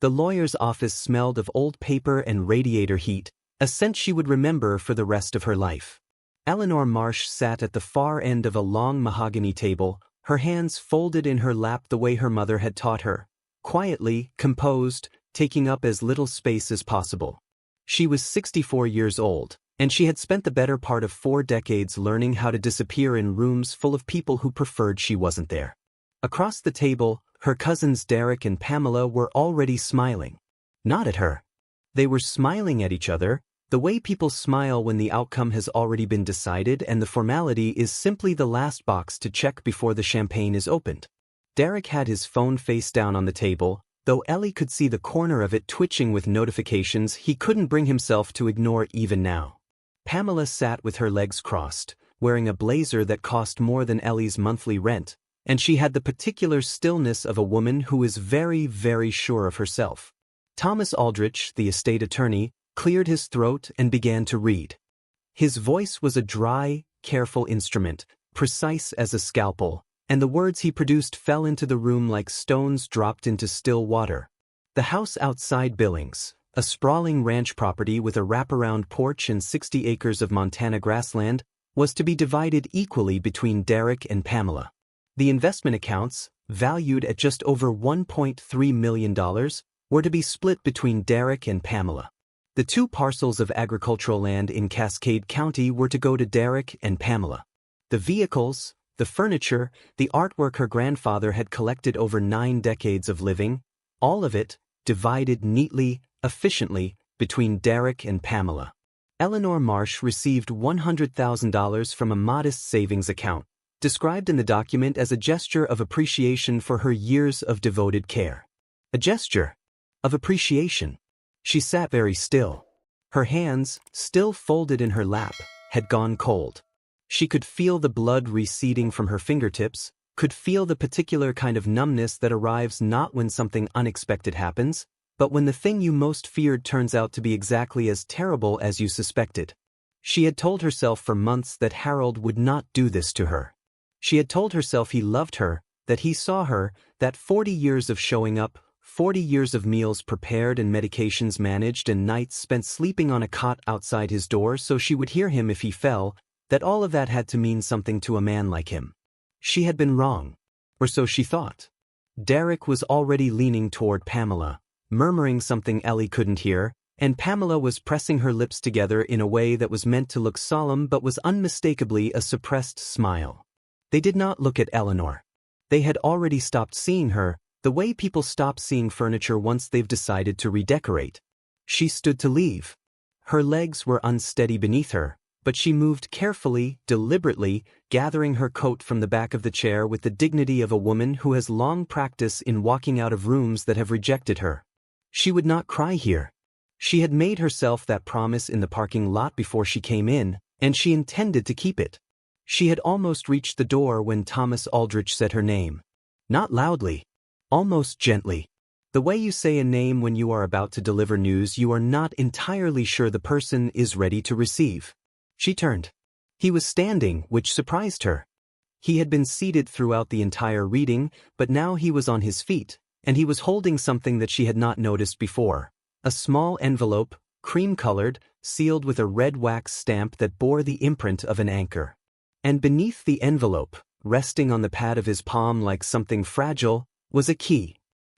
The lawyer's office smelled of old paper and radiator heat, a scent she would remember for the rest of her life. Eleanor Marsh sat at the far end of a long mahogany table, her hands folded in her lap the way her mother had taught her, quietly, composed, taking up as little space as possible. She was 64 years old, and she had spent the better part of 4 decades learning how to disappear in rooms full of people who preferred she wasn't there. Across the table, her cousins Derek and Pamela were already smiling. Not at her. They were smiling at each other, the way people smile when the outcome has already been decided and the formality is simply the last box to check before the champagne is opened. Derek had his phone face down on the table, though Ellie could see the corner of it twitching with notifications he couldn't bring himself to ignore even now. Pamela sat with her legs crossed, wearing a blazer that cost more than Ellie's monthly rent, and she had the particular stillness of a woman who is very, very sure of herself. Thomas Aldrich, the estate attorney, cleared his throat and began to read. His voice was a dry, careful instrument, precise as a scalpel, and the words he produced fell into the room like stones dropped into still water. The house outside Billings, a sprawling ranch property with a wraparound porch and 60 acres of Montana grassland, was to be divided equally between Derek and Pamela. The investment accounts, valued at just over $1.3 million, were to be split between Derek and Pamela. The 2 parcels of agricultural land in Cascade County were to go to Derek and Pamela. The vehicles, the furniture, the artwork her grandfather had collected over 9 decades of living, all of it, divided neatly, efficiently, between Derek and Pamela. Eleanor Marsh received $100,000 from a modest savings account, described in the document as a gesture of appreciation for her years of devoted care. A gesture of appreciation. She sat very still. Her hands, still folded in her lap, had gone cold. She could feel the blood receding from her fingertips, could feel the particular kind of numbness that arrives not when something unexpected happens, but when the thing you most feared turns out to be exactly as terrible as you suspected. She had told herself for months that Harold would not do this to her. She had told herself he loved her, that he saw her, that 40 years of showing up, 40 years of meals prepared and medications managed and nights spent sleeping on a cot outside his door so she would hear him if he fell, that all of that had to mean something to a man like him. She had been wrong. Or so she thought. Derek was already leaning toward Pamela, murmuring something Ellie couldn't hear, and Pamela was pressing her lips together in a way that was meant to look solemn but was unmistakably a suppressed smile. They did not look at Eleanor. They had already stopped seeing her, the way people stop seeing furniture once they've decided to redecorate. She stood to leave. Her legs were unsteady beneath her, but she moved carefully, deliberately, gathering her coat from the back of the chair with the dignity of a woman who has long practice in walking out of rooms that have rejected her. She would not cry here. She had made herself that promise in the parking lot before she came in, and she intended to keep it. She had almost reached the door when Thomas Aldrich said her name. Not loudly. Almost gently. The way you say a name when you are about to deliver news you are not entirely sure the person is ready to receive. She turned. He was standing, which surprised her. He had been seated throughout the entire reading, but now he was on his feet, and he was holding something that she had not noticed before. A small envelope, cream-colored, sealed with a red wax stamp that bore the imprint of an anchor. And beneath the envelope, resting on the pad of his palm like something fragile, was a key.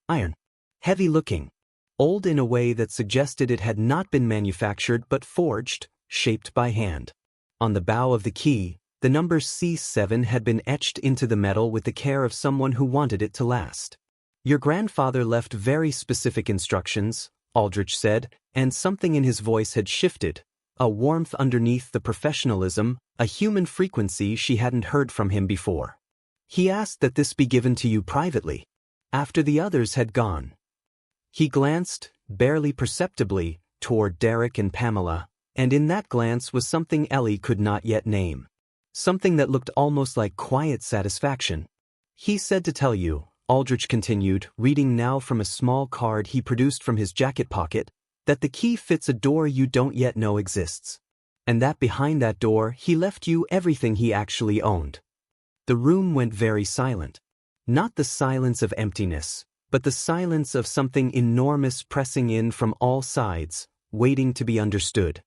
Iron. Heavy-looking. Old in a way that suggested it had not been manufactured but forged, shaped by hand. On the bow of the key, the number C7 had been etched into the metal with the care of someone who wanted it to last. Your grandfather left very specific instructions, Aldrich said, and something in his voice had shifted, a warmth underneath the professionalism, a human frequency she hadn't heard from him before. He asked that this be given to you privately, after the others had gone. He glanced, barely perceptibly, toward Derek and Pamela, and in that glance was something Ellie could not yet name. Something that looked almost like quiet satisfaction. He said to tell you, Aldrich continued, reading now from a small card he produced from his jacket pocket, that the key fits a door you don't yet know exists. And that behind that door he left you everything he actually owned. The room went very silent. Not the silence of emptiness, but the silence of something enormous pressing in from all sides, waiting to be understood.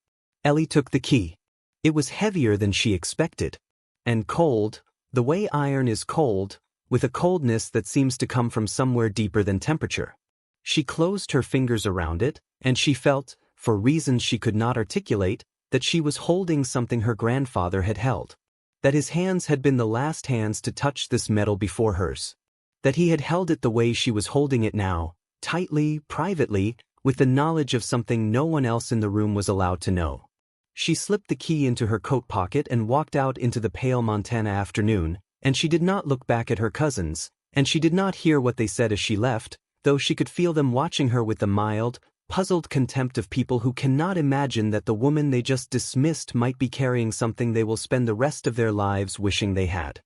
Ellie took the key. It was heavier than she expected. And cold, the way iron is cold, with a coldness that seems to come from somewhere deeper than temperature. She closed her fingers around it, and she felt, for reasons she could not articulate, that she was holding something her grandfather had held. That his hands had been the last hands to touch this metal before hers. That he had held it the way she was holding it now, tightly, privately, with the knowledge of something no one else in the room was allowed to know. She slipped the key into her coat pocket and walked out into the pale Montana afternoon, and she did not look back at her cousins, and she did not hear what they said as she left, though she could feel them watching her with the mild, puzzled contempt of people who cannot imagine that the woman they just dismissed might be carrying something they will spend the rest of their lives wishing they had.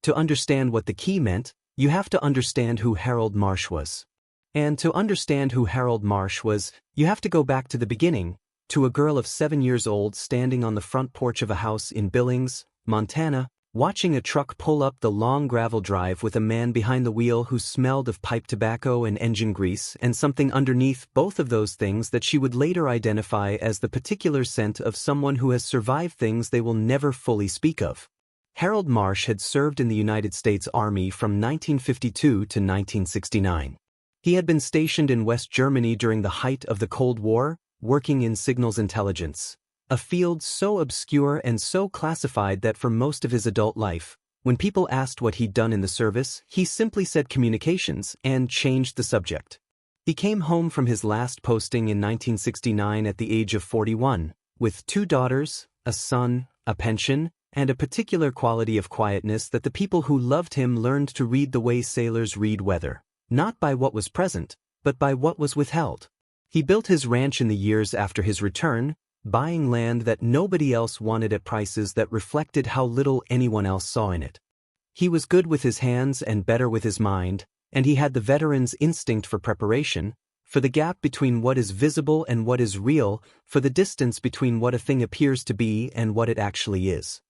To understand what the key meant, you have to understand who Harold Marsh was. And to understand who Harold Marsh was, you have to go back to the beginning, to a girl of 7 years old standing on the front porch of a house in Billings, Montana, watching a truck pull up the long gravel drive with a man behind the wheel who smelled of pipe tobacco and engine grease and something underneath both of those things that she would later identify as the particular scent of someone who has survived things they will never fully speak of. Harold Marsh had served in the United States Army from 1952 to 1969. He had been stationed in West Germany during the height of the Cold War, working in signals intelligence, a field so obscure and so classified that for most of his adult life, when people asked what he'd done in the service, he simply said communications and changed the subject. He came home from his last posting in 1969 at the age of 41, with 2 daughters, a son, a pension, and a particular quality of quietness that the people who loved him learned to read the way sailors read weather, not by what was present, but by what was withheld. He built his ranch in the years after his return, buying land that nobody else wanted at prices that reflected how little anyone else saw in it. He was good with his hands and better with his mind, and he had the veteran's instinct for preparation, for the gap between what is visible and what is real, for the distance between what a thing appears to be and what it actually is.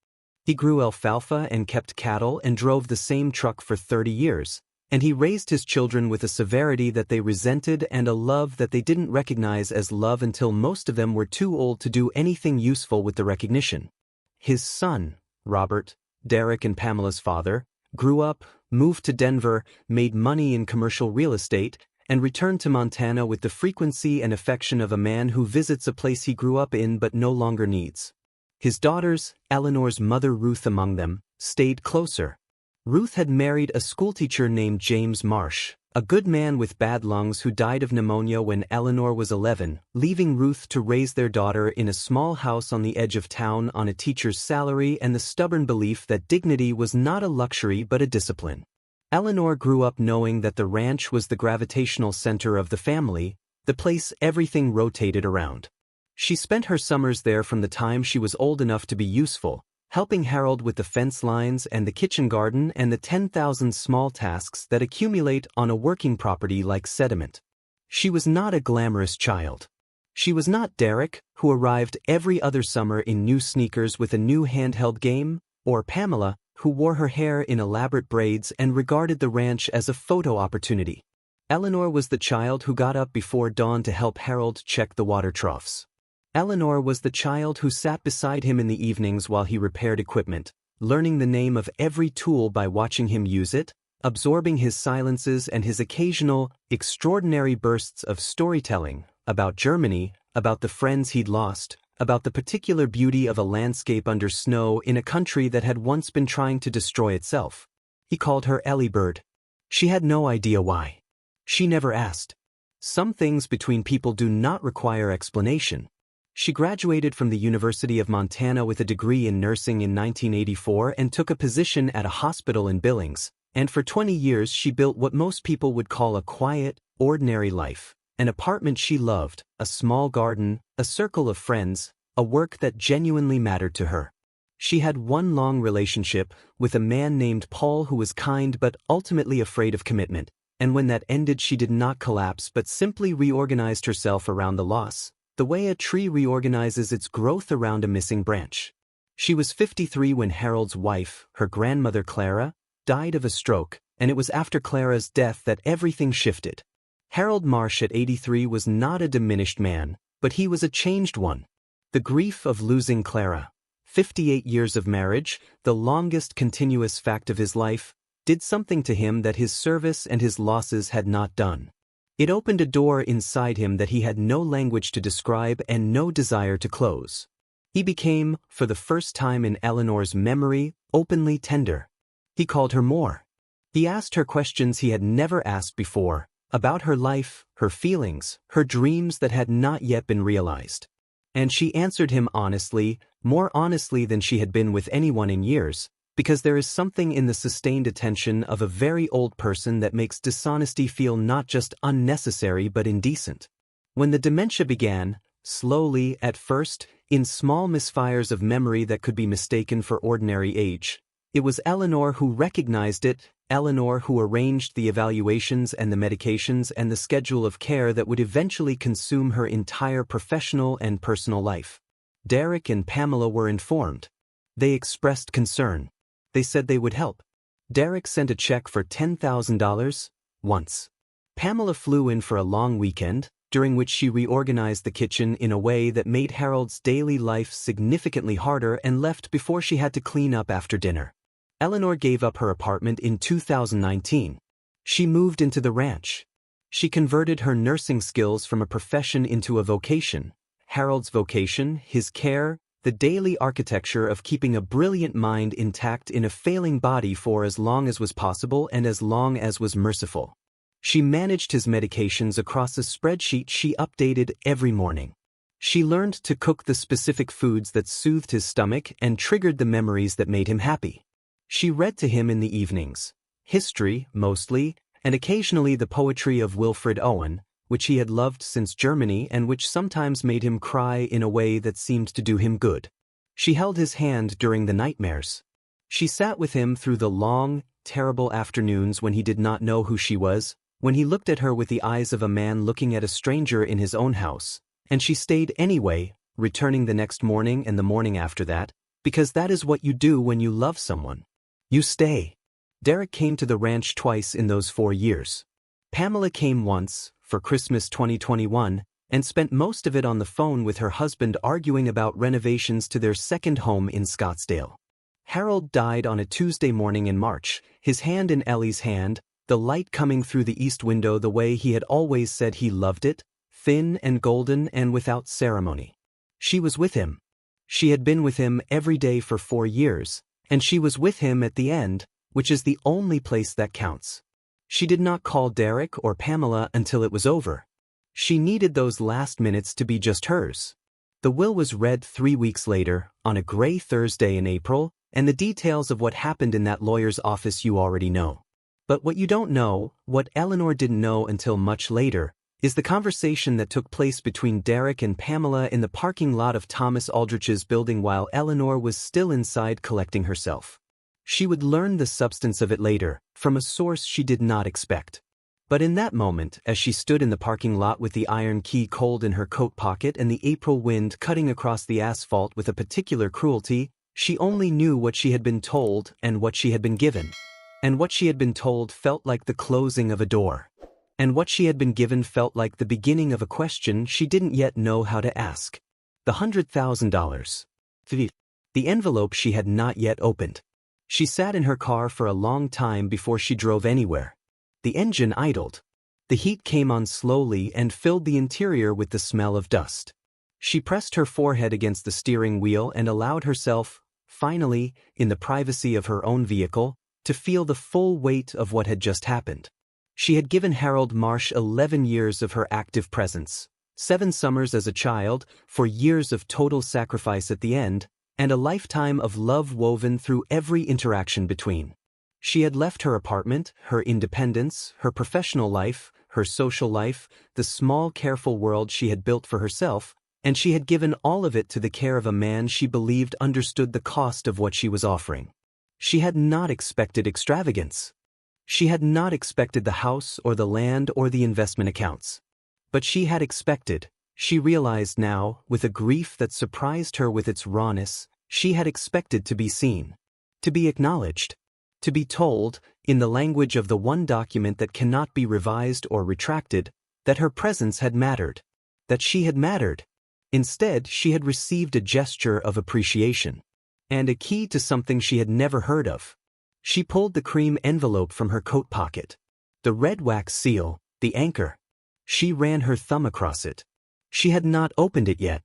He grew alfalfa and kept cattle and drove the same truck for 30 years, and he raised his children with a severity that they resented and a love that they didn't recognize as love until most of them were too old to do anything useful with the recognition. His son, Robert, Derek and Pamela's father, grew up, moved to Denver, made money in commercial real estate, and returned to Montana with the frequency and affection of a man who visits a place he grew up in but no longer needs. His daughters, Eleanor's mother Ruth among them, stayed closer. Ruth had married a schoolteacher named James Marsh, a good man with bad lungs who died of pneumonia when Eleanor was 11, leaving Ruth to raise their daughter in a small house on the edge of town on a teacher's salary and the stubborn belief that dignity was not a luxury but a discipline. Eleanor grew up knowing that the ranch was the gravitational center of the family, the place everything rotated around. She spent her summers there from the time she was old enough to be useful, helping Harold with the fence lines and the kitchen garden and the 10,000 small tasks that accumulate on a working property like sediment. She was not a glamorous child. She was not Derek, who arrived every other summer in new sneakers with a new handheld game, or Pamela, who wore her hair in elaborate braids and regarded the ranch as a photo opportunity. Eleanor was the child who got up before dawn to help Harold check the water troughs. Eleanor was the child who sat beside him in the evenings while he repaired equipment, learning the name of every tool by watching him use it, absorbing his silences and his occasional, extraordinary bursts of storytelling about Germany, about the friends he'd lost, about the particular beauty of a landscape under snow in a country that had once been trying to destroy itself. He called her Ellie Bird. She had no idea why. She never asked. Some things between people do not require explanation. She graduated from the University of Montana with a degree in nursing in 1984 and took a position at a hospital in Billings, and for 20 years she built what most people would call a quiet, ordinary life, an apartment she loved, a small garden, a circle of friends, a work that genuinely mattered to her. She had one long relationship with a man named Paul who was kind but ultimately afraid of commitment, and when that ended she did not collapse but simply reorganized herself around the loss, the way a tree reorganizes its growth around a missing branch. She was 53 when Harold's wife, her grandmother Clara, died of a stroke, and it was after Clara's death that everything shifted. Harold Marsh at 83 was not a diminished man, but he was a changed one. The grief of losing Clara, 58 years of marriage, the longest continuous fact of his life, did something to him that his service and his losses had not done. It opened a door inside him that he had no language to describe and no desire to close. He became, for the first time in Eleanor's memory, openly tender. He called her more. He asked her questions he had never asked before, about her life, her feelings, her dreams that had not yet been realized. And she answered him honestly, more honestly than she had been with anyone in years, because there is something in the sustained attention of a very old person that makes dishonesty feel not just unnecessary but indecent. When the dementia began, slowly at first, in small misfires of memory that could be mistaken for ordinary age, it was Eleanor who recognized it, Eleanor who arranged the evaluations and the medications and the schedule of care that would eventually consume her entire professional and personal life. Derek and Pamela were informed. They expressed concern. They said they would help. Derek sent a check for $10,000 once. Pamela flew in for a long weekend, during which she reorganized the kitchen in a way that made Harold's daily life significantly harder and left before she had to clean up after dinner. Eleanor gave up her apartment in 2019. She moved into the ranch. She converted her nursing skills from a profession into a vocation. Harold's vocation, his care, the daily architecture of keeping a brilliant mind intact in a failing body for as long as was possible and as long as was merciful. She managed his medications across a spreadsheet she updated every morning. She learned to cook the specific foods that soothed his stomach and triggered the memories that made him happy. She read to him in the evenings, history, mostly, and occasionally the poetry of Wilfred Owen, which he had loved since Germany and which sometimes made him cry in a way that seemed to do him good. She held his hand during the nightmares. She sat with him through the long, terrible afternoons when he did not know who she was, when he looked at her with the eyes of a man looking at a stranger in his own house, and she stayed anyway, returning the next morning and the morning after that, because that is what you do when you love someone. You stay. Derek came to the ranch twice in those 4 years. Pamela came once, for Christmas 2021, and spent most of it on the phone with her husband arguing about renovations to their second home in Scottsdale. Harold died on a Tuesday morning in March, his hand in Ellie's hand, the light coming through the east window the way he had always said he loved it, thin and golden and without ceremony. She was with him. She had been with him every day for 4 years, and she was with him at the end, which is the only place that counts. She did not call Derek or Pamela until it was over. She needed those last minutes to be just hers. The will was read 3 weeks later, on a gray Thursday in April, and the details of what happened in that lawyer's office you already know. But what you don't know, what Eleanor didn't know until much later, is the conversation that took place between Derek and Pamela in the parking lot of Thomas Aldrich's building while Eleanor was still inside collecting herself. She would learn the substance of it later, from a source she did not expect. But in that moment, as she stood in the parking lot with the iron key cold in her coat pocket and the April wind cutting across the asphalt with a particular cruelty, she only knew what she had been told and what she had been given. And what she had been told felt like the closing of a door. And what she had been given felt like the beginning of a question she didn't yet know how to ask. The $100,000. The envelope she had not yet opened. She sat in her car for a long time before she drove anywhere. The engine idled. The heat came on slowly and filled the interior with the smell of dust. She pressed her forehead against the steering wheel and allowed herself, finally, in the privacy of her own vehicle, to feel the full weight of what had just happened. She had given Harold Marsh 11 years of her active presence, 7 summers as a child, 4 years of total sacrifice at the end, and a lifetime of love woven through every interaction between. She had left her apartment, her independence, her professional life, her social life, the small careful world she had built for herself, and she had given all of it to the care of a man she believed understood the cost of what she was offering. She had not expected extravagance. She had not expected the house or the land or the investment accounts. But she had expected, she realized now, with a grief that surprised her with its rawness, she had expected to be seen, to be acknowledged. To be told, in the language of the one document that cannot be revised or retracted, that her presence had mattered. That she had mattered. Instead, she had received a gesture of appreciation. And a key to something she had never heard of. She pulled the cream envelope from her coat pocket. The red wax seal, the anchor. She ran her thumb across it. She had not opened it yet.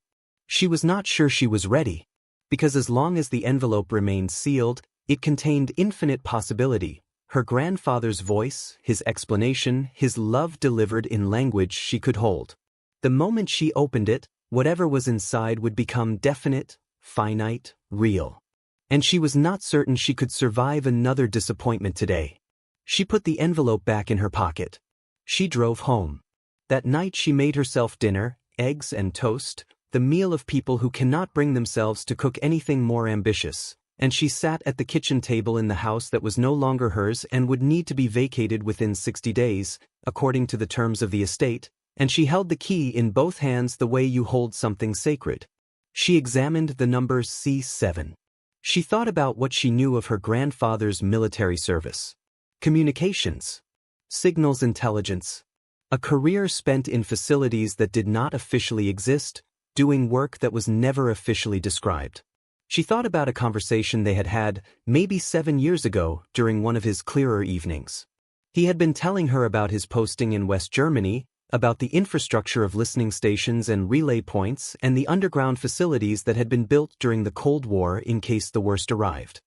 She was not sure she was ready. Because as long as the envelope remained sealed, it contained infinite possibility. Her grandfather's voice, his explanation, his love delivered in language she could hold. The moment she opened it, whatever was inside would become definite, finite, real. And she was not certain she could survive another disappointment today. She put the envelope back in her pocket. She drove home. That night she made herself dinner, eggs and toast, the meal of people who cannot bring themselves to cook anything more ambitious. And she sat at the kitchen table in the house that was no longer hers and would need to be vacated within 60 days, according to the terms of the estate, and she held the key in both hands the way you hold something sacred. She examined the number C7. She thought about what she knew of her grandfather's military service. Communications. Signals intelligence. A career spent in facilities that did not officially exist, doing work that was never officially described. She thought about a conversation they had had, maybe 7 years ago, during one of his clearer evenings. He had been telling her about his posting in West Germany, about the infrastructure of listening stations and relay points and the underground facilities that had been built during the Cold War in case the worst arrived.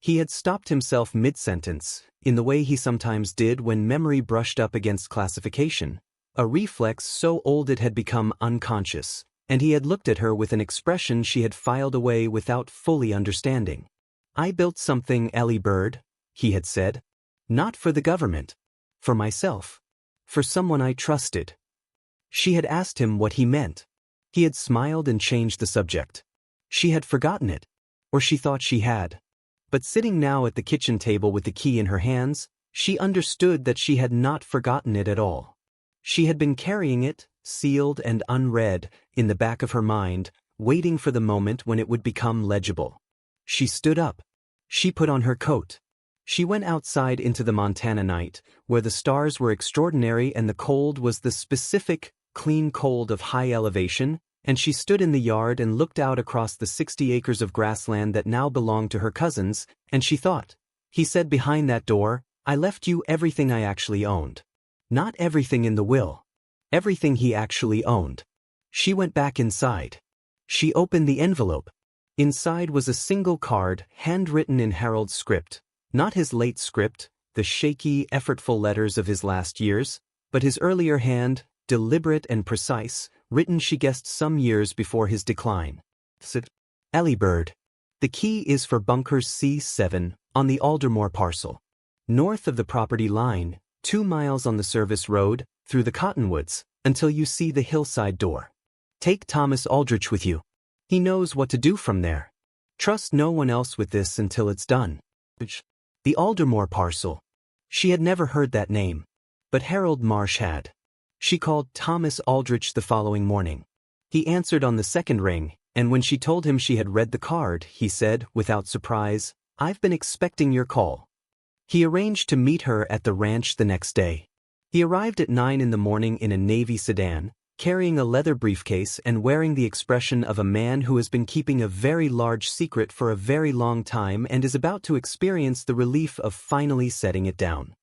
He had stopped himself mid-sentence, in the way he sometimes did when memory brushed up against classification, a reflex so old it had become unconscious, and he had looked at her with an expression she had filed away without fully understanding. "I built something, Ellie Bird," he had said. "Not for the government. For myself. For someone I trusted." She had asked him what he meant. He had smiled and changed the subject. She had forgotten it. Or she thought she had. But sitting now at the kitchen table with the key in her hands, she understood that she had not forgotten it at all. She had been carrying it, sealed and unread, in the back of her mind, waiting for the moment when it would become legible. She stood up. She put on her coat. She went outside into the Montana night, where the stars were extraordinary and the cold was the specific, clean cold of high elevation, and she stood in the yard and looked out across the 60 acres of grassland that now belonged to her cousins, and she thought, "He said behind that door, I left you everything I actually owned. Not everything in the will. Everything he actually owned." She went back inside. She opened the envelope. Inside was a single card, handwritten in Harold's script. Not his late script, the shaky, effortful letters of his last years, but his earlier hand, deliberate and precise, written she guessed some years before his decline. Ellie Bird. The key is for bunkers C7, on the Aldermore parcel. North of the property line, 2 miles on the service road, through the cottonwoods, until you see the hillside door. Take Thomas Aldrich with you. He knows what to do from there. Trust no one else with this until it's done. The Aldermore parcel. She had never heard that name. But Harold Marsh had. She called Thomas Aldrich the following morning. He answered on the second ring, and when she told him she had read the card, he said, without surprise, "I've been expecting your call." He arranged to meet her at the ranch the next day. He arrived at 9 in the morning in a Navy sedan, carrying a leather briefcase and wearing the expression of a man who has been keeping a very large secret for a very long time and is about to experience the relief of finally setting it down.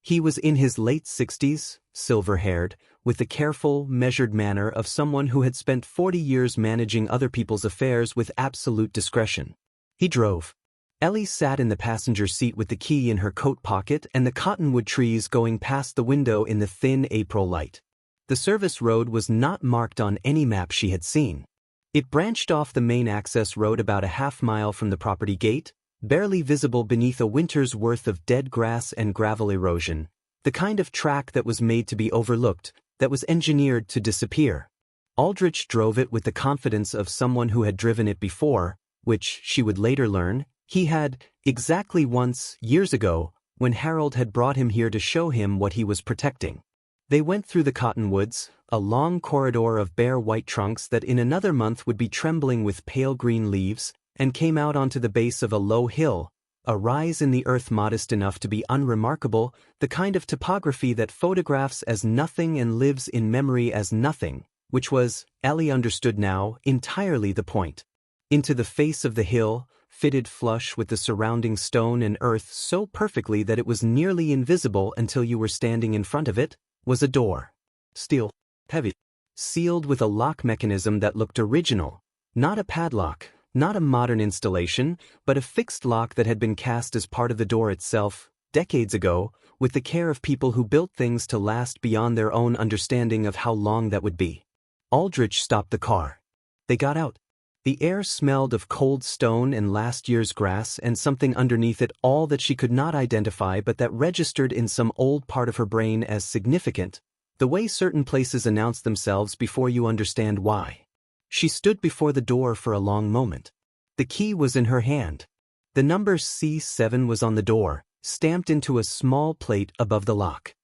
He was in his late 60s, silver-haired, with the careful, measured manner of someone who had spent 40 years managing other people's affairs with absolute discretion. He drove. Ellie sat in the passenger seat with the key in her coat pocket and the cottonwood trees going past the window in the thin April light. The service road was not marked on any map she had seen. It branched off the main access road about a half-mile from the property gate, barely visible beneath a winter's worth of dead grass and gravel erosion, the kind of track that was made to be overlooked, that was engineered to disappear. Aldrich drove it with the confidence of someone who had driven it before, which, she would later learn, he had, exactly once, years ago, when Harold had brought him here to show him what he was protecting. They went through the cottonwoods, a long corridor of bare white trunks that in another month would be trembling with pale green leaves, and came out onto the base of a low hill, A rise in the earth modest enough to be unremarkable, the kind of topography that photographs as nothing and lives in memory as nothing, which was, Ellie understood now, entirely the point. Into the face of the hill, fitted flush with the surrounding stone and earth so perfectly that it was nearly invisible until you were standing in front of it, was a door. Steel, heavy, sealed with a lock mechanism that looked original, not a padlock, not a modern installation, but a fixed lock that had been cast as part of the door itself, decades ago, with the care of people who built things to last beyond their own understanding of how long that would be. Aldrich stopped the car. They got out. The air smelled of cold stone and last year's grass and something underneath it all that she could not identify but that registered in some old part of her brain as significant, the way certain places announce themselves before you understand why. She stood before the door for a long moment. The key was in her hand. The number C7 was on the door, stamped into a small plate above the lock.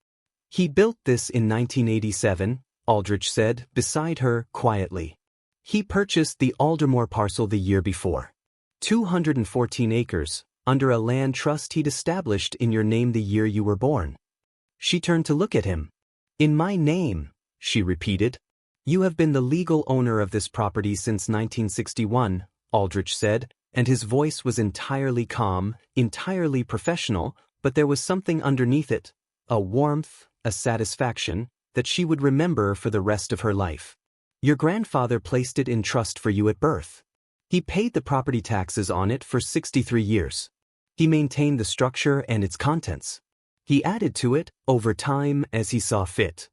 He built this in 1987, Aldrich said, beside her, quietly. He purchased the Aldermore parcel the year before. 214 acres, under a land trust he'd established in your name the year you were born. She turned to look at him. In my name, she repeated. You have been the legal owner of this property since 1961, Aldrich said, and his voice was entirely calm, entirely professional, but there was something underneath it, a warmth, a satisfaction, that she would remember for the rest of her life. Your grandfather placed it in trust for you at birth. He paid the property taxes on it for 63 years. He maintained the structure and its contents. He added to it, over time, as he saw fit.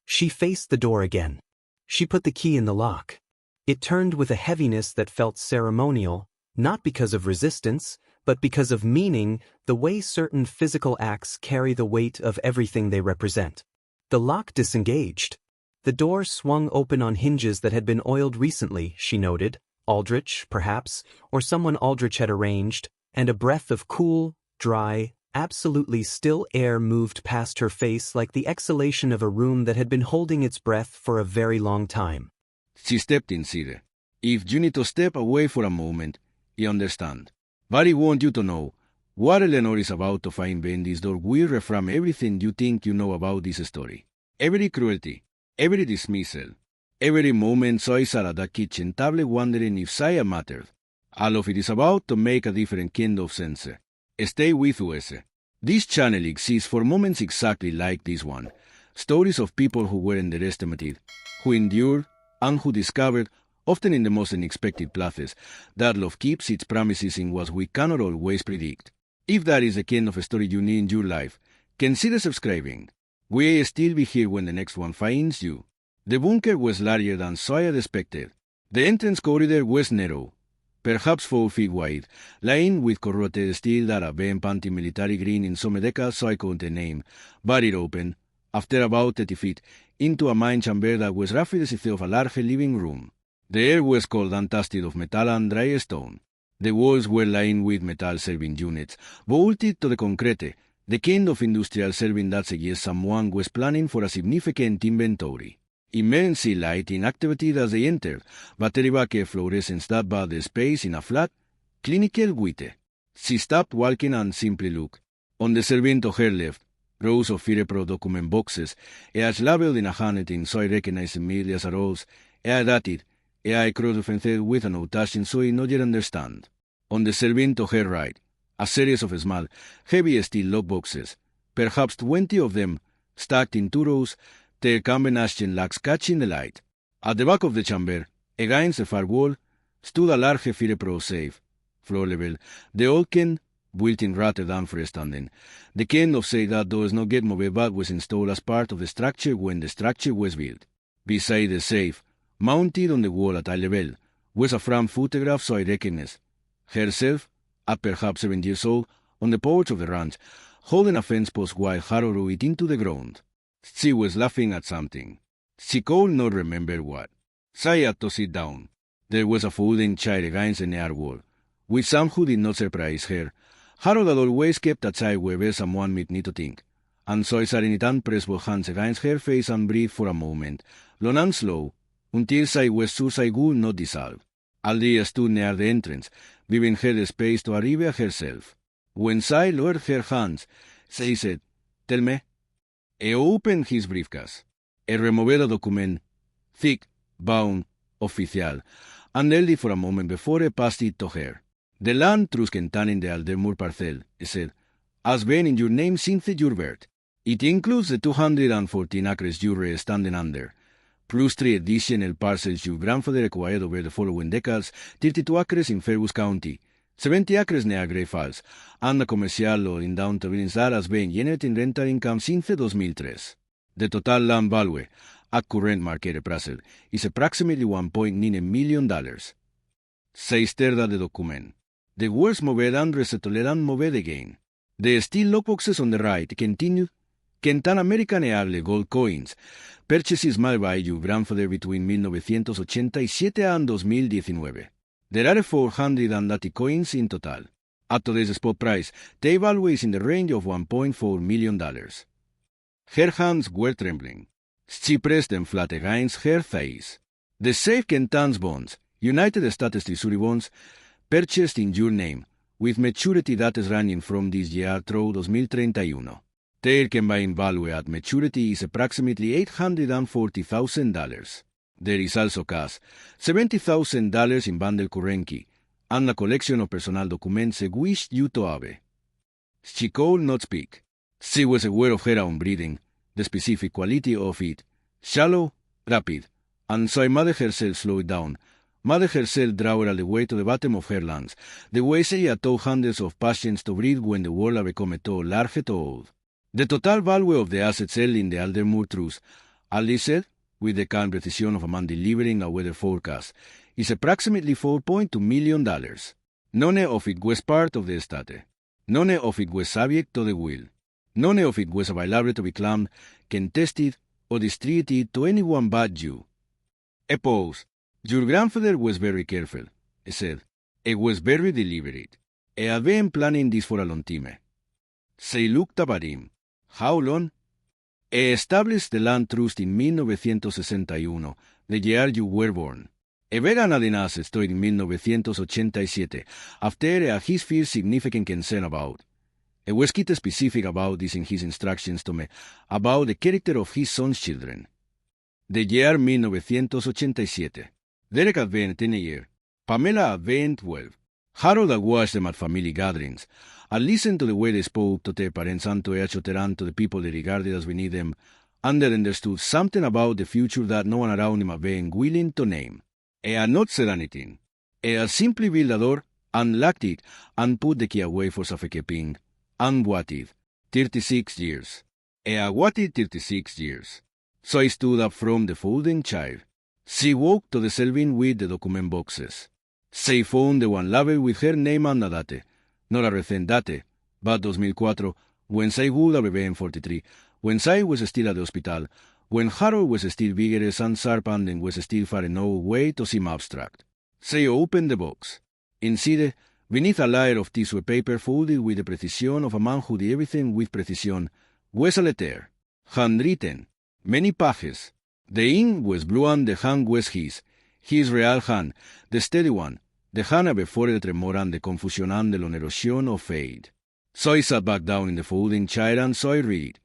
She faced the door again. She put the key in the lock. It turned with a heaviness that felt ceremonial, not because of resistance, but because of meaning, the way certain physical acts carry the weight of everything they represent. The lock disengaged. The door swung open on hinges that had been oiled recently, she noted, Aldrich, perhaps, or someone Aldrich had arranged, and a breath of cool, dry, absolutely still air moved past her face like the exhalation of a room that had been holding its breath for a very long time. She stepped inside. If you need to step away for a moment, you understand. But I want you to know, what Eleanor is about to find behind this door will reframe everything you think you know about this story. Every cruelty, every dismissal, every moment Zoe sat at that kitchen table wondering if Saya mattered. All of it is about to make a different kind of sense. Stay with us. This channel exists for moments exactly like this one. Stories of people who were underestimated, who endured, and who discovered, often in the most unexpected places, that love keeps its promises in what we cannot always predict. If that is the kind of story you need in your life, consider subscribing. We'll still be here when the next one finds you. The bunker was larger than Zoe had expected. The entrance corridor was narrow, perhaps 4 feet wide, lined with corroded steel that had been painted military green in some decades so I couldn't name, but it opened, after about 30 feet, into a mine chamber that was roughly the size of a large living room. The air was cold and tasted of metal and dry stone. The walls were lined with metal serving units, bolted to the concrete, the kind of industrial serving that suggests someone was planning for a significant inventory. Immense lighting activated as they entered, battery backup fluorescence that bought the space in a flat, clinical width. She stopped walking and simply looked. On the serving to her left, rows of FirePro document boxes, each labeled in a handwriting so I recognized immediately as a rose, dated, I cross-referenced with a notation so I not yet understand. On the serving to her right, a series of small, heavy steel lockboxes, perhaps 20 of them, stacked in 2 rows, their combination locks catching the light. At the back of the chamber, against the far wall, stood a large FirePro safe, floor level, the old kind, built-in rather than freestanding. The kind of safe that does not get moved but was installed as part of the structure when the structure was built. Beside the safe, mounted on the wall at eye level, was a framed photograph so I recognized herself, at perhaps 7 years old, on the porch of the ranch, holding a fence post while harrowed it into the ground. She was laughing at something. She could not remember what. She had to sit down. There was a folding chair against the near wall, which somehow did not surprise her. Harold had always kept a chair wherever someone might need to think, and so sat in it and pressed both hands against her face and breathed for a moment, long and slow, until she was sure she would not dissolve. Aldia stood near the entrance, giving her the space to arrive herself. When Sai lowered her hands, she said, "Tell me." He opened his briefcase. He removed a document, thick, bound, official, and held it for a moment before he passed it to her. "The land trust containing the Aldermoor parcel," he said, "has been in your name since your birth. It includes the 214 acres you're standing under, plus 3 additional parcels your grandfather acquired over the following decades, 32 acres in Fairbanks County, 70 acres near Great Falls, and a commercial lot in downtown Vince that has been generating rental income since 2003. The total land value, at current market price, is approximately $1.9 million. Se sterda the document. The words moved and resettled and moved again. The steel lockboxes on the right continued. Kentan American Eagle gold coins, purchases made by your grandfather between 1987 and 2019. There are 480 coins in total. At today's spot price, the value is in the range of $1.4 million. Her hands were trembling. She pressed them flat against her face. The safe Kentan's bonds, United States Treasury bonds, purchased in your name, with maturity dates ranging from this year through 2031. Their combined value at maturity is approximately $840,000. There is also cash, $70,000 in bundle currency, and a collection of personal documents she wished you to have. She could not speak. She was aware of her own breathing, the specific quality of it, shallow, rapid, and so made herself slow it down, made herself draw all the way to the bottom of her lungs, the way she had taught hundreds of patients to breathe when the world had become too large to hold. The total value of the assets held in the Aldermoor Trust, Ali said, with the calm precision of a man delivering a weather forecast, is approximately $4.2 million. None of it was part of the estate. None of it was subject to the will. None of it was available to be claimed, contested, or distributed to anyone but you. A pause. Your grandfather was very careful, he said. He was very deliberate. He had been planning this for a long time. She looked up at him. How long? He established the land trust in 1961, the year you were born. He began adding assets to it in 1987, after his first significant concern about. He was quite specific about this in his instructions to me, about the character of his son's children. The year 1987. Derek had been 10 years. Pamela had been 12. Harold had watched them at family gatherings. I listened to the way they spoke to their parents and to each other and to the people they regarded as beneath them, and they understood something about the future that no one around him had been willing to name. He had not said anything. He had simply built a door, unlocked it, and put the key away for safekeeping, and waited 36 years. He had waited 36 years. So I stood up from the folding chair. She walked to the shelving with the document boxes. She found the one label with her name and a date. Not a recent date, but 2004, when Sai would have been 43, when Sai was still at the hospital, when Harold was still vigorous and sharp and was still far enough away to seem abstract. She opened the box. Inside, beneath a layer of tissue paper folded with the precision of a man who did everything with precision, was a letter, handwritten, many pages. The ink was blue and the hand was his real hand, the steady one, the hand before the tremor and the confusion and the onerosion of fate. So I sat back down in the folding chair and so I read.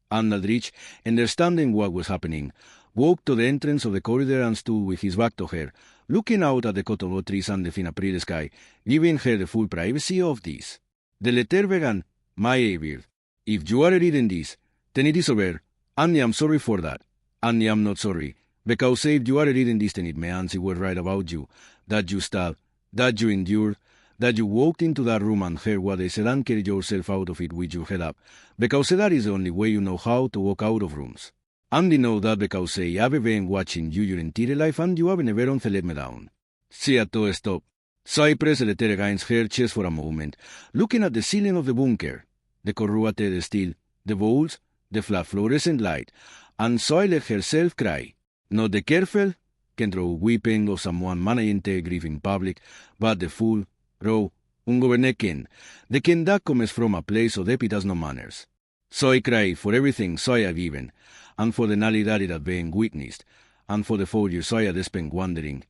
And Aldrich, understanding what was happening, walked to the entrance of the corridor and stood with his back to her, looking out at the cottonwood trees and the thin April sky, giving her the full privacy of this. The letter began, "My Abir, if you are reading this, then it is over, and I am sorry for that, and I am not sorry, because if you are reading this, then it means it was right about you, that you stopped, that you endured, that you walked into that room and heard what they said and carried yourself out of it with your head up, because that is the only way you know how to walk out of rooms. And you know that because I have been watching you your entire life and you have never once let me down." She had to stop. So I pressed the letter against her chest for a moment, looking at the ceiling of the bunker, the corrugated steel, the walls, the flat fluorescent light, and so I let herself cry. Not the careful, controlled weeping of someone managing their grief in public, but the full, raw, ungoverned kind, the kind that comes from a place of depth has no manners. So I cried for everything so I had given, and for the night that it had been witnessed, and for the 4 years I had spent wandering,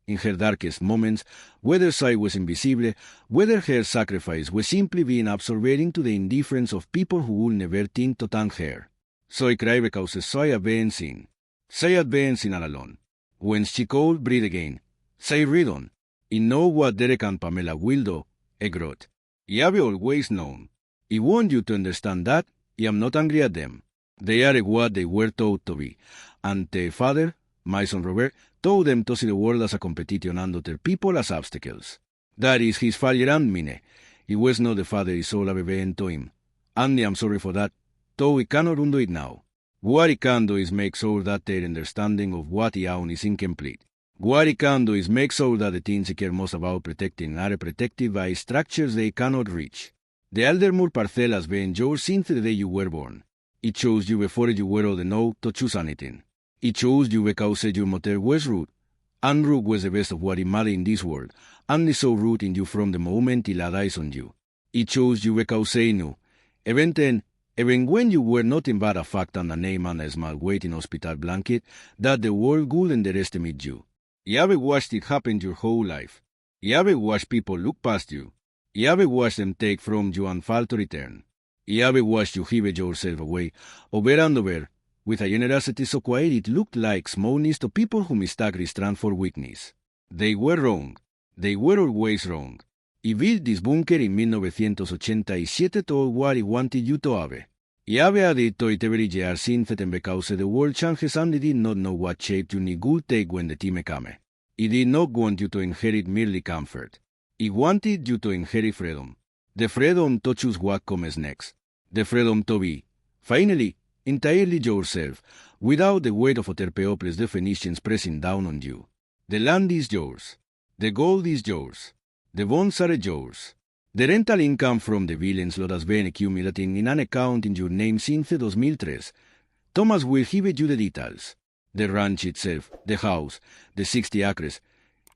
in her darkest moments, whether she was invisible, whether her sacrifice was simply being absorbed to the indifference of people who would never think to thank her. She cried because she had been seen. She had been seen all alone. When she could breathe again, she read on. I know what Derek and Pamela will do, I wrote. I have always known. I want you to understand that I am not angry at them. They are what they were taught to be, and their father, my son Robert, taught them to see the world as a competition and other people as obstacles. That is his failure and mine. He was not the father he saw ever been to him. And I am sorry for that, though he cannot undo it now. What he can do is make sure that their understanding of what he owns is incomplete. What he can do is make sure that the things he cares most about protecting are protected by structures they cannot reach. The Aldermoor parcel has been yours since the day you were born. It chose you before you were old enough to choose anything. It chose you because your mother was rude, and rude was the best of what it mattered in this world, and it saw root in you from the moment he laid eyes on you. It chose you because he knew, even then, even when you were nothing but a fact and a name and a small waiting hospital blanket, that the world would underestimate you. You have watched it happen your whole life. You have watched people look past you. You have watched them take from you and fail to return. You have watched you give yourself away, over and over, with a generosity so quiet it looked like smallness to people who mistake restraint for weakness. They were wrong. They were always wrong. I built this bunker in 1987 to what I wanted you to have. I have added to it every year since then because the world changes and I did not know what shape you would take when the time came. I did not want you to inherit merely comfort. I wanted you to inherit freedom. The freedom to choose what comes next. The freedom to be, finally, entirely yourself, without the weight of other people's definitions pressing down on you. The land is yours. The gold is yours. The bonds are yours. The rental income from the billions lot has been accumulating in an account in your name since 2003. Thomas will give you the details. The ranch itself, the house, the 60 acres.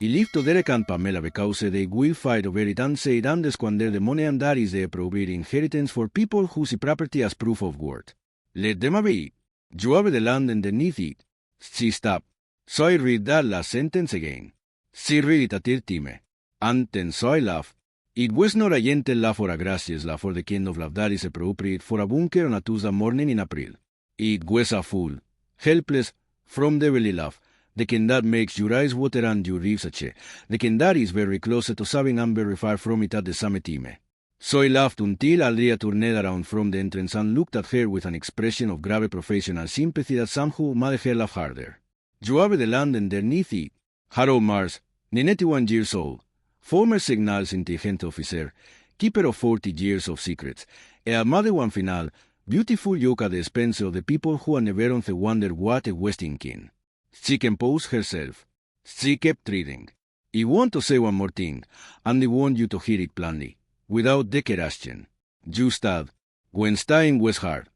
I leave to Derek and Pamela because they will fight over it and say and squander the money, and that is the appropriate inheritance for people who see property as proof of worth. Let them have it. You have the land underneath it. She stopped. So I read that last sentence again. She read it at her time. And then so I laughed. It was not a gentle laugh or a gracious laugh or the kind of laugh that is appropriate for a bunker on a Tuesday morning in April. It was a full, helpless, from the belly laugh, the kind that makes your eyes water and your ribs itch, the kind that is very close to sobbing and very far from it at the same time. So I laughed until Aldria turned around from the entrance and looked at her with an expression of grave professional sympathy that somehow made her laugh harder. You have the land underneath it. Harold Mars, 91 years old, former Signals intelligence officer, keeper of 40 years of secrets, e amade one final, beautiful yoke at the expense of the people who had never wondered what a was thinking. She composed herself. She kept reading. I want to say one more thing, and I want you to hear it plainly, without decoration. You stayed. When staying was hard.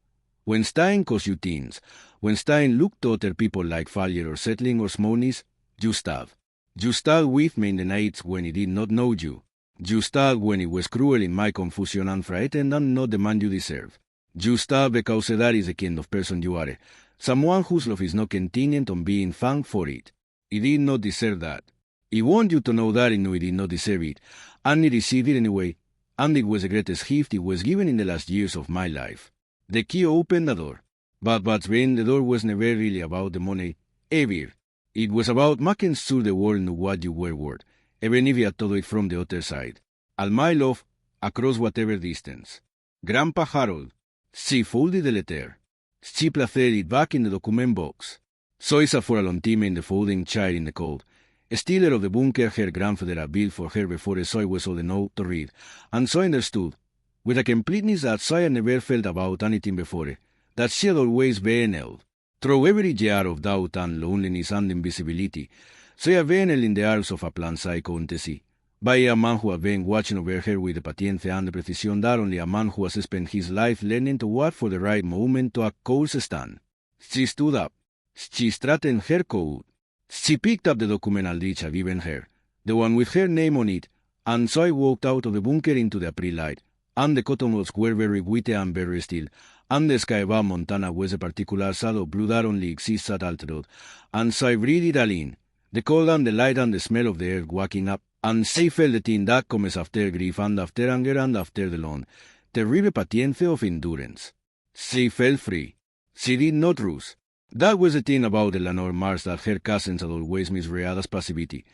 When staying cost you things. When staying looked to other people like failure or settling or smallness, you stayed. You stayed with me in the nights when I did not know you. You stayed when it was cruel in my confusion and frightened and not the man you deserve. You stayed because that is the kind of person you are, someone whose love is not contingent on being thanked for it. I did not deserve that. I want you to know that I knew I did not deserve it, and I received it anyway, and it was the greatest gift it was given in the last years of my life. The key opened the door, but then the door was never really about the money, ever. It was about making sure the world knew what you were worth, even if you had told it from the other side. All my love, across whatever distance. Grandpa Harold. She folded the letter. She placed it back in the document box. So sat for a long time in the folding chair in the cold. Stealer of the bunker her grandfather had built for her before Zoe was old enough to read, and so understood, with a completeness that Zoe had never felt about anything before, that she had always been held. Through every year of doubt and loneliness and invisibility, she had been held in the arms of a planned psychontesi, by a man who had been watching over her with the paciencia and the precision that only a man who has spent his life learning to wait for the right moment to a course stand. She stood up. She straightened her coat. She picked up the document Aldrich had given her, the one with her name on it, and so I walked out of the bunker into the April light, and the cottonwoods were very wet and very still, and the sky above Montana was a particular shade of blue that only exists at altitude, and so I breathed it all in, The cold and the light and the smell of the earth waking up, and she felt the thing that comes after grief and after anger and after the long, terrible patience of endurance. She felt free. She did not ruse. That was the thing about Eleanor Marsh that her cousins had always misread as passivity,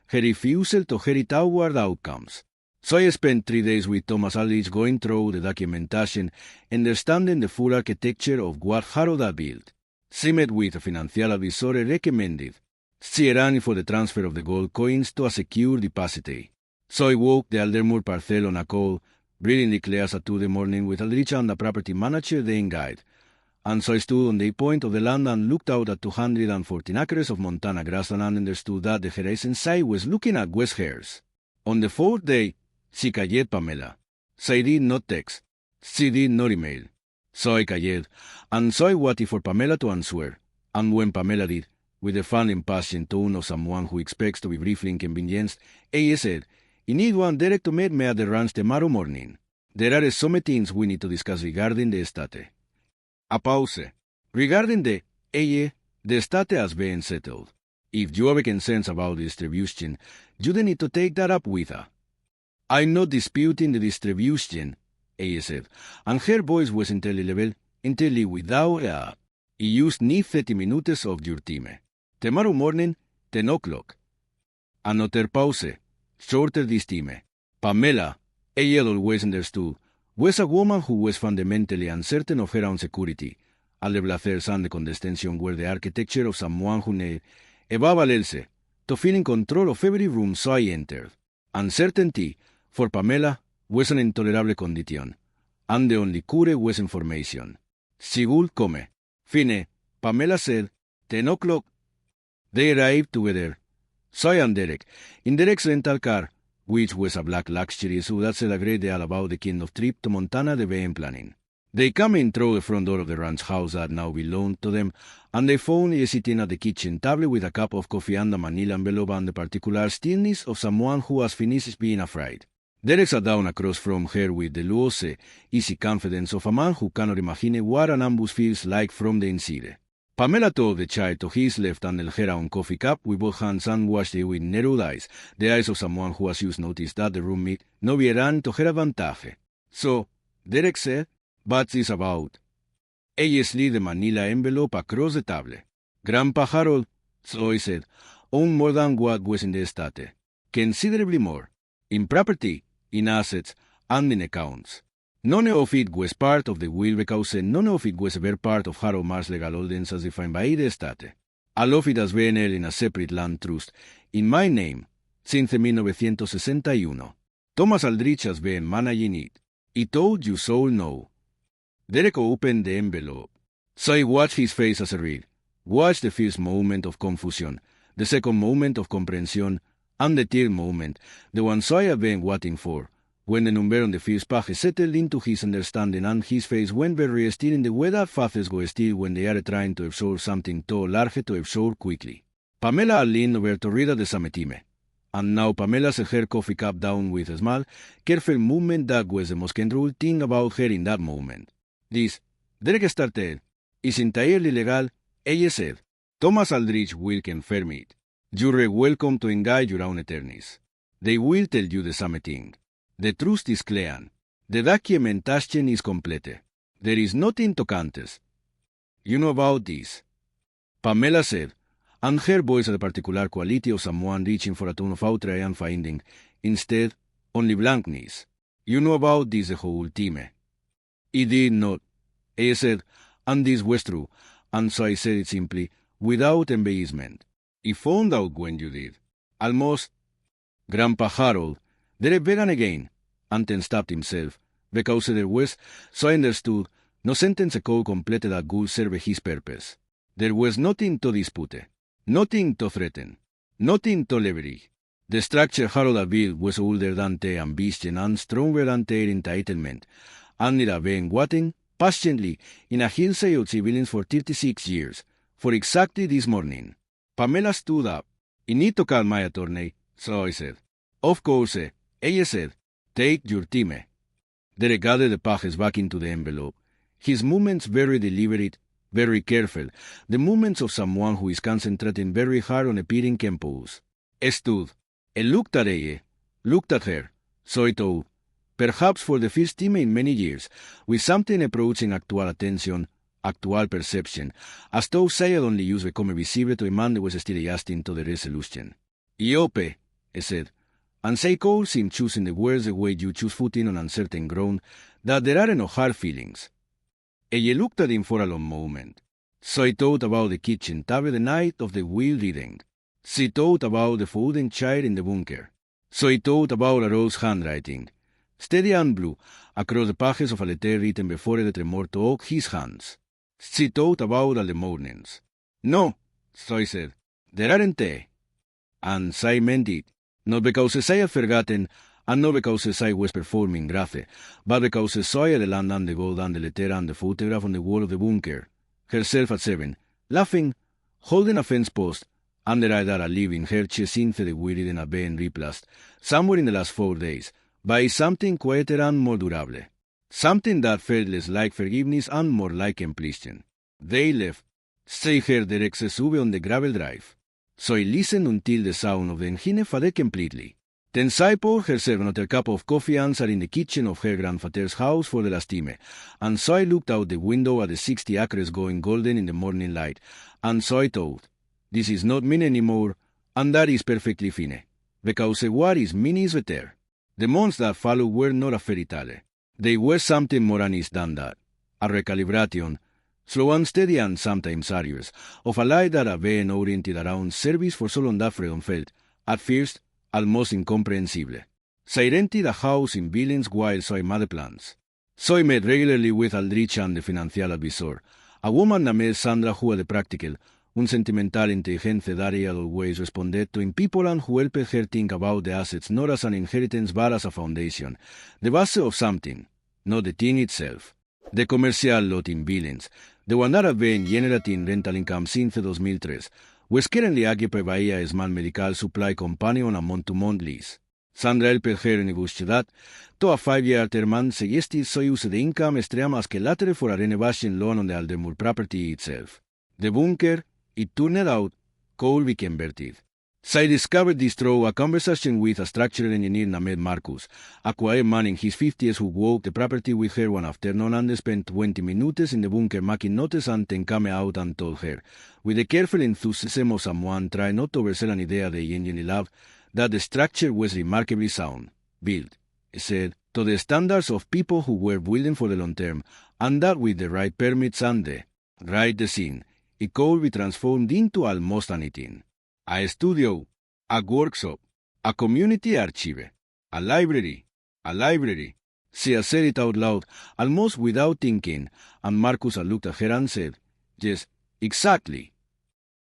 her refusal to hurry toward outcomes. So I spent 3 days with Thomas Aldrich going through the documentation, understanding the full architecture of what Harold had built. She met with a financial advisor recommended. She arranged for the transfer of the gold coins to a secure depository. So I walked the Aldermoor parcel on a call, brilliantly clear as at 2 the morning with Aldrich and the property manager then guide. And so I stood on the point of the land and looked out at 214 acres of Montana grassland and understood that the horizon side was looking at West Hairs. On the 4th day, she called Pamela. She did not text. She did not email. So I called, and so I waited for Pamela to answer. And when Pamela did, with the fun impatient tone of someone who expects to be briefly inconvenienced, ella said, "I need one direct to meet me at the ranch tomorrow morning. There are some things we need to discuss regarding the estate." A pause. Regarding the estate has been settled. If you have concerns about the distribution, you don't need to take that up with her. I'm not disputing the distribution, ella said, and her voice was entirely level, entirely without a. I used need 30 minutes of your time. Tomorrow morning, 10 o'clock. Another pause, shorter this time. Pamela, ella had always understood, was a woman who was fundamentally uncertain of her own security. All the blazers and the condescension were the architecture of someone who needed, above all else, to feel in control of every room so I entered. Uncertainty, for Pamela, was an intolerable condition, and the only cure was information. She would come. Fine, Pamela said, 10 o'clock. They arrived together. So and Derek, in Derek's rental car, which was a black luxury SUV that said a great deal about the kind of trip to Montana they began planning. They came in through the front door of the ranch house that now belonged to them, and they found her sitting at the kitchen table with a cup of coffee and a manila envelope and the particular stillness of someone who has finished being afraid. Derek sat down across from her with the loose, easy confidence of a man who cannot imagine what an ambush feels like from the inside. Pamela told the child to his left and held her own coffee cup with both hands and watched it with narrowed eyes, the eyes of someone who has just noticed that the roommate no vieran to her advantage. So, Derek said, "What's this about?" Ella slid the manila envelope across the table. "Grandpa Harold," so he said, "owned more than what was in the estate. Considerably more. In property, in assets, and in accounts. None of it was part of the will because none of it was ever part of Harold Marsh's legal holdings as defined by the estate. All of it has been held in a separate land trust, in my name, since 1961. Thomas Aldrich has been managing it. He told you so know." Derek opened the envelope. So I watched his face as I read. Watched the first moment of confusion, the second moment of comprehension, and the third moment, the one so I have been waiting for, when the number on the first page settled into his understanding and his face went very still in the way that faces go still when they are trying to absorb something too large to absorb quickly. Pamela leaned over to read at the same time. And now Pamela set her coffee cup down with a small, careful movement that was the most controlled thing about her in that moment. "This," Derek started, "is entirely legal," ella said. "Thomas Aldrich will confirm it. You're welcome to engage your own attorneys. They will tell you the same thing. The truth is clear. The documentation is complete. There is nothing to contest. You know about this," Pamela said, and her voice had a particular quality of someone reaching for a tone of outrage and finding, instead, only blankness. "You know about this the whole time." "I did not," ella said, and this was true, and so I said it simply, without embarrassment. "I found out when you did. Almost." "Grandpa Harold," Derek began again, and then stopped himself, because there was, so I understood, no sentence code completed that would serve his purpose. There was nothing to dispute, nothing to threaten, nothing to leverage. The structure Harold had built was older than their ambition and stronger than their entitlement, and it had been waiting patiently in a hillside of civilians for 36 years, for exactly this morning. Pamela stood up. "I need to call my attorney," so I said. "Of course," ella said. "Take your time." Derek gathered the pages back into the envelope, his movements very deliberate, very careful, the movements of someone who is concentrating very hard on appearing composed. Stood, and looked at her, so I thought, perhaps for the first time in many years, with something approaching actual attention, actual perception, as though suddenly use become visible to a man that was still adjusting to the resolution. Iope, I said, and say Cole seemed choosing the words the way you choose footing on uncertain ground, that there are no hard feelings. Ella looked at him for a long moment. So I thought about the kitchen table the night of the will reading. She thought about the food and chair in the bunker. So I thought about Harold's handwriting, steady and blue, across the pages of a letter written before the tremor took his hands. She thought about all the mornings. No, so I said, there aren't they. And I meant it, not because I had forgotten, and not because I was performing Grace, but because I saw the land and the gold and the letter and the photograph on the wall of the bunker, herself at 7, laughing, holding a fence post, under either a living her since the wearied and a being replaced, somewhere in the last 4 days, by something quieter and more durable. Something that felt less like forgiveness and more like completion. They left. They heard their sube on the gravel drive. So I listened until the sound of the engine faded completely. Then I poured herself another cup of coffee and sat in the kitchen of her grandfather's house for the last time, and so I looked out the window at the 60 acres going golden in the morning light, and so I thought, this is not mean anymore, and that is perfectly fine, because what is mean is better. The months that followed were not a fairy tale. They were something more honest than that, a recalibration, slow and steady and sometimes arduous, of a life that had been oriented around service for so long that Freedom felt, at first, almost incomprehensible. I rented a house in Billings while I made plans. So I met regularly with Aldrich and the financial advisor, a woman named Sandra who had the practical, un sentimental inteligencia that had always responded to in people and who helped her think about the assets not as an inheritance but as a foundation, the base of something, not the thing itself. The commercial lot in Billings, the one that had been generating rental income since 2003, was currently occupied by a small medical supply company on a month-to-month lease. Sandra helped her negotiate that, to a 5-year term and suggested so use the income stream as collateral for a renovation loan on the Aldermoor property itself. The bunker, it turned out, could be converted. I discovered this through a conversation with a structural engineer named Marcus, a quiet man in his 50s who walked the property with her one afternoon and spent 20 minutes in the bunker making notes and then came out and told her, with the careful enthusiasm of someone trying not to oversell an idea they genuinely loved, that the structure was remarkably sound, built, said, to the standards of people who were building for the long term, and that with the right permits and the right design, it could be transformed into almost anything. A studio, a workshop, a community archive, a library. She said it out loud, almost without thinking, and Marcus looked at her and said, yes, exactly.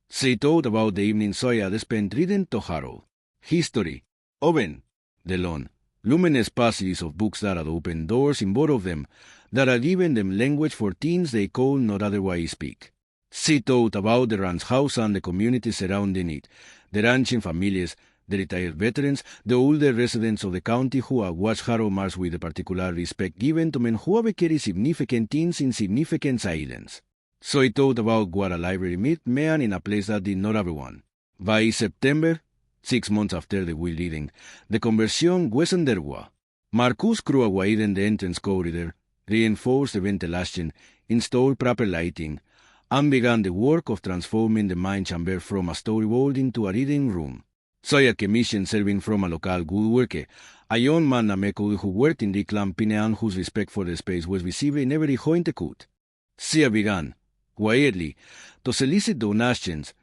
She thought about the evening Zoe had spent reading to Harold. History, Owen, the long, luminous passages of books that had opened doors in both of them, that had given them language for things they could not otherwise speak. She thought about the ranch house and the community surrounding it, the ranching families, the retired veterans, the older residents of the county who had watched Harold march with the particular respect given to men who have carried significant things in significant islands. So I thought about what a library meant man in a place that did not have one. By September, 6 months after the will reading, the conversion was underway. Marcus crew widened the entrance corridor, reinforced the ventilation, installed proper lighting, and began the work of transforming the main chamber from a storyboard into a reading room. So I commissioned serving from a local woodworker, a young man named Cody who worked in the clamping and whose respect for the space was visible in every joint cut. She began, quietly, to solicit donations,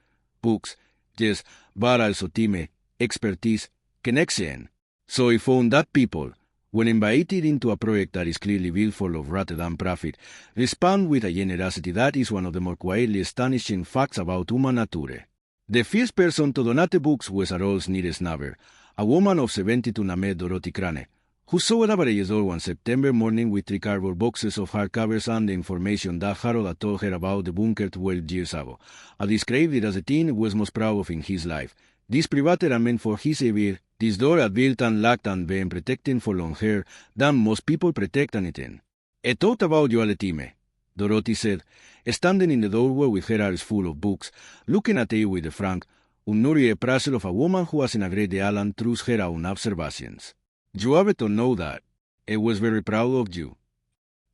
books, yes, but also time, expertise, connection. So I found that people, when invited into a project that is clearly built for love rather than profit, respond with a generosity that is one of the more quietly astonishing facts about human nature. The first person to donate books was Harold's nearest neighbor, a woman of 72 named Dorothy Crane, who saw at average door one September morning with 3 cardboard boxes of hardcovers and the information that Harold had told her about the bunker 12 years ago. I described it as the thing he was most proud of in his life. This private era meant for his severe, this door had built and locked and been protecting for longer than most people protect anything. I thought about you all the time, Dorothy said, standing in the doorway with her eyes full of books, looking at you with a frank, unnurie praser of a woman who was in a great deal and trusts her own observations. You have to know that. I was very proud of you.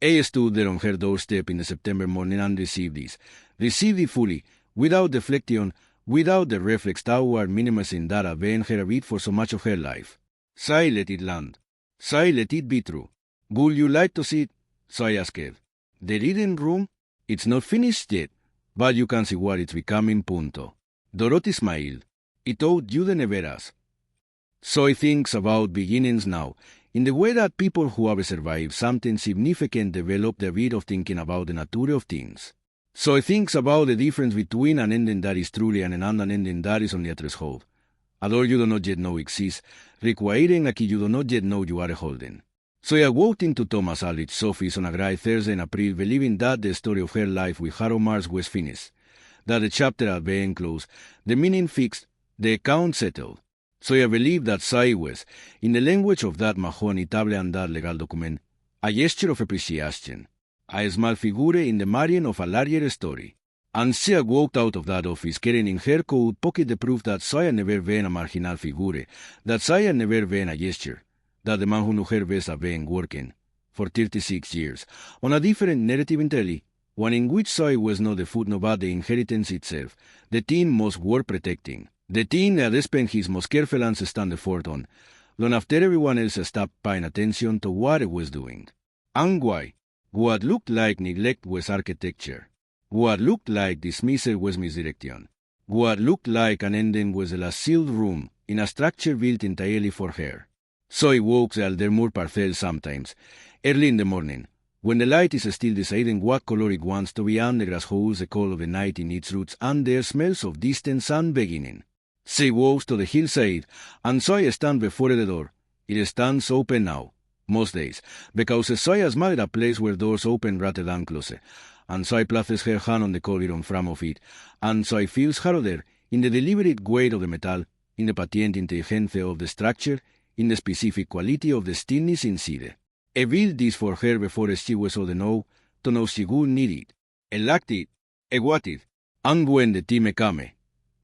I stood there on her doorstep in the September morning and received it fully, without deflection, without the reflex toward minimizing that had been her habit for so much of her life. Say let it land. Say let it be true. Would you like to see it? So I asked. The reading room? It's not finished yet, but you can see what it's becoming, punto. Dorothy smiled. It owed you the neveras. So I thinks about beginnings now, in the way that people who have survived something significant develop the habit of thinking about the nature of things. So I thinks about the difference between an ending that is truly and an ending that is only a threshold. A door you do not yet know exists, requiring a key you do not yet know you are holding. So I walked into Thomas Aldrich's office on a gray Thursday in April, believing that the story of her life with Harold Mars was finished, that the chapter had been closed, the meaning fixed, the account settled. So I believed that Sai was, in the language of that mahogany table and that legal document, a gesture of appreciation, a small figure in the margin of a larger story. And she walked out of that office carrying in her coat pocket the proof that Sai had never been a marginal figure, that Sai had never been a gesture, that the man who knew her best had been working, for 36 years, on a different narrative entirely, one in which Sai was not the footnote but the inheritance itself, the thing most worth protecting, the thing that had spent his most careful and sustained effort on, long after everyone else stopped paying attention to what it was doing. And why? What looked like neglect was architecture. What looked like dismissal was misdirection. What looked like an ending was a last sealed room in a structure built entirely for her. So I walks the Aldermoor parcel sometimes, early in the morning, when the light is still deciding what color it wants to be and the grass holds the cold of the night in its roots and there smells of distance and beginning. She walks to the hillside, and so I stand before the door. It stands open now, most days, because so I has made a place where doors open rather than close, and so I places her hand on the collar frame of it, and so I feels her there, in the deliberate weight of the metal, in the patient intelligence of the structure, in the specific quality of the stillness inside. I built this for her before she was old enough to know she would need it. I lacked it, I wanted, and when the time came,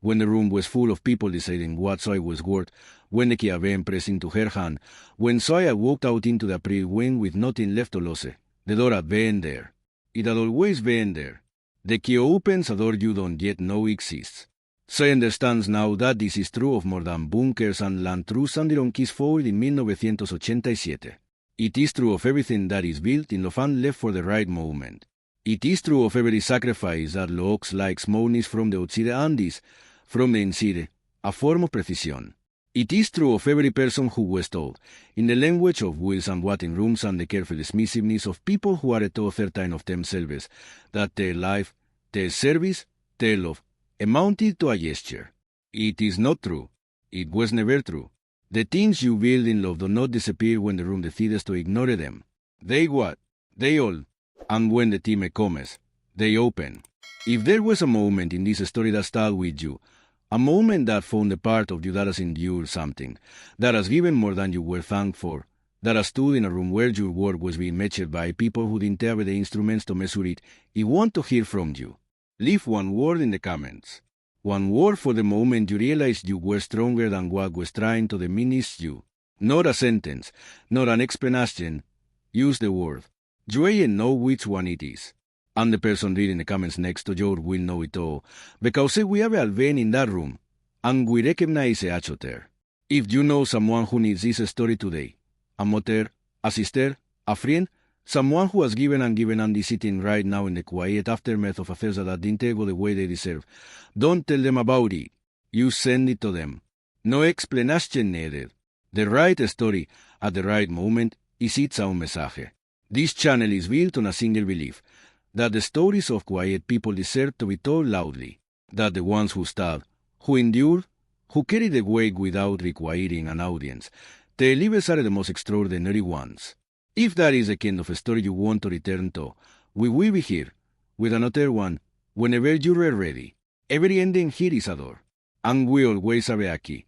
when the room was full of people deciding what Zoe was worth, when the key had been pressed into her hand, when Zoe had walked out into the April wind with nothing left to lose, the door had been there. It had always been there. The key opens a door you don't yet know exists. Zoe understands now that this is true of more than bunkers and land truths and Iron Keys foiled in 1987. It is true of everything that is built in love and left for the right moment. It is true of every sacrifice that looks like smallness from the outside and is, from the inside, a form of precision. It is true of every person who was told, in the language of wills and waiting rooms and the careful dismissiveness of people who are too certain of themselves, that their life, their service, their love, amounted to a gesture. It is not true. It was never true. The things you build in love do not disappear when the room decides to ignore them. They what? They all. And when the time comes, they open. If there was a moment in this story that stayed with you, a moment that found a part of you that has endured something, that has given more than you were thankful for, that has stood in a room where your work was being measured by people who didn't have the instruments to measure it, I want to hear from you. Leave one word in the comments. One word for the moment you realized you were stronger than what was trying to diminish you. Not a sentence, not an explanation. Use the word. You ain't know which one it is. And the person reading the comments next to you will know it all, because we have all been in that room, and we recognize a achot there. If you know someone who needs this story today, a mother, a sister, a friend, someone who has given and is sitting right now in the quiet aftermath of affairs that didn't go the way they deserve, don't tell them about it. You send it to them. No explanation needed. The right story at the right moment is its own message. This channel is built on a single belief, that the stories of quiet people deserve to be told loudly, that the ones who stood, who endured, who carried the weight without requiring an audience, their lives are the most extraordinary ones. If that is the kind of story you want to return to, we will be here, with another one, whenever you are ready. Every ending here is a door, and we always are aquí.